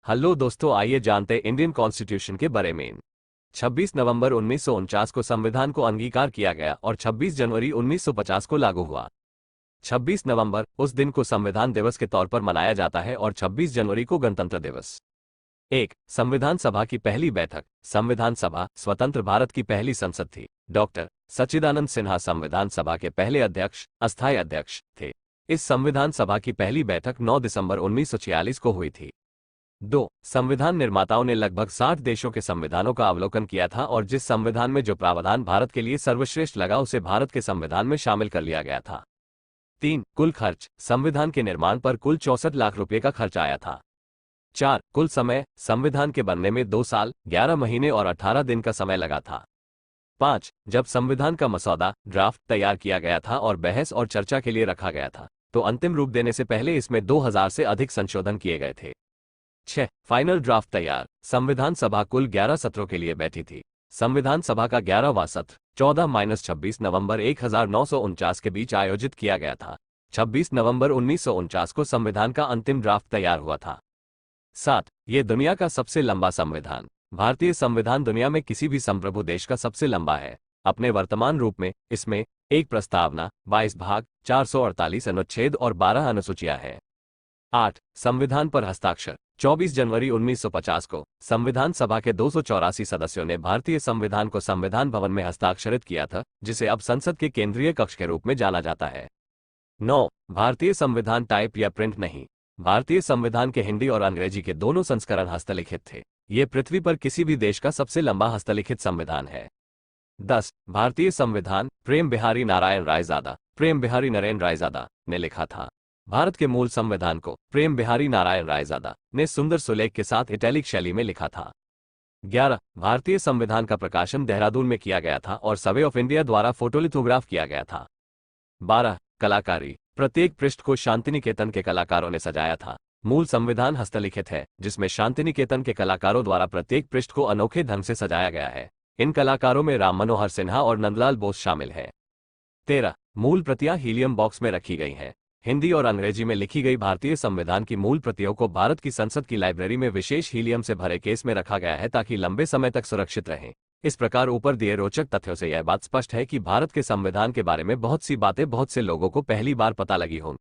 Hello दोस्तों, आइए जानते इंडियन कॉन्स्टिट्यूशन के बारे में। 26 नवंबर 1949 को संविधान को अंगीकार किया गया और 26 जनवरी 1950 को लागू हुआ। 26 नवंबर उस दिन को संविधान दिवस के तौर पर मनाया जाता है और 26 जनवरी को गणतंत्र दिवस। 1. संविधान सभा की पहली बैठक। संविधान सभा स्वतंत्र भारत की पहली संसद थी। डॉक्टर सच्चिदानंद सिन्हा संविधान सभा के पहले अध्यक्ष, अस्थायी अध्यक्ष थे। इस संविधान सभा की पहली बैठक 9 दिसंबर 1946 को हुई थी। 2. संविधान निर्माताओं ने लगभग 60 देशों के संविधानों का अवलोकन किया था और जिस संविधान में जो प्रावधान भारत के लिए सर्वश्रेष्ठ लगा उसे भारत के संविधान में शामिल कर लिया गया था। 3. कुल खर्च। संविधान के निर्माण पर कुल 64 लाख रुपए का खर्च आया था। 4. कुल समय। संविधान के बनने में 2 साल, 11 महीने और 18 दिन का समय लगा था। 5. जब संविधान का मसौदा ड्राफ्ट तैयार किया गया था और बहस और चर्चा के लिए रखा गया था, तो अंतिम रूप देने से पहले इसमें 2000 से अधिक संशोधन किए गए थे। 6. फाइनल ड्राफ्ट तैयार। संविधान सभा कुल 11 सत्रों के लिए बैठी थी। संविधान सभा का 11वां सत्र 14-26 नवंबर 1949 के बीच आयोजित किया गया था। 26 नवंबर 1949 को संविधान का अंतिम ड्राफ्ट तैयार हुआ था। 7. ये दुनिया का सबसे लंबा संविधान। भारतीय संविधान दुनिया में किसी भी संप्रभु देश का सबसे लंबा है। अपने वर्तमान रूप में इसमें एक प्रस्तावना, 22 भाग, 448 अनुच्छेद और 12 अनुसूचियां हैं। 8. संविधान पर हस्ताक्षर। 24 जनवरी 1950 को संविधान सभा के 284 सदस्यों ने भारतीय संविधान को संविधान भवन में हस्ताक्षरित किया था, जिसे अब संसद के केंद्रीय कक्ष के रूप में जाना जाता है। 9. भारतीय संविधान टाइप या प्रिंट नहीं। भारतीय संविधान के हिंदी और अंग्रेजी के दोनों संस्करण हस्तलिखित थे। ये पृथ्वी पर किसी भी देश का सबसे लंबा हस्तलिखित संविधान है। 10. भारतीय संविधान प्रेम बिहारी नारायण रायजादा, प्रेम बिहारी नरेन रायजादा ने लिखा था। भारत के मूल संविधान को प्रेम बिहारी नारायण रायजादा ने सुंदर सुलेख के साथ इटैलिक शैली में लिखा था। 11. भारतीय संविधान का प्रकाशन देहरादून में किया गया था और सर्वे ऑफ इंडिया द्वारा फोटोलिथोग्राफ किया गया था। 12. कलाकारी। प्रत्येक पृष्ठ को शांतिनिकेतन के कलाकारों ने सजाया था। मूल संविधान हस्तलिखित है, जिसमें शांतिनिकेतन के कलाकारों द्वारा प्रत्येक पृष्ठ को अनोखे ढंग से सजाया गया है। इन कलाकारों में राम मनोहर सिन्हा और नंदलाल बोस शामिल हैं। 13. मूल प्रतियां हीलियम बॉक्स में रखी गई हैं। हिंदी और अंग्रेजी में लिखी गई भारतीय संविधान की मूल प्रतियों को भारत की संसद की लाइब्रेरी में विशेष हीलियम से भरे केस में रखा गया है ताकि लंबे समय तक सुरक्षित रहें। इस प्रकार ऊपर दिए रोचक तथ्यों से यह बात स्पष्ट है कि भारत के संविधान के बारे में बहुत सी बातें बहुत से लोगों को पहली बार पता लगी होंगी।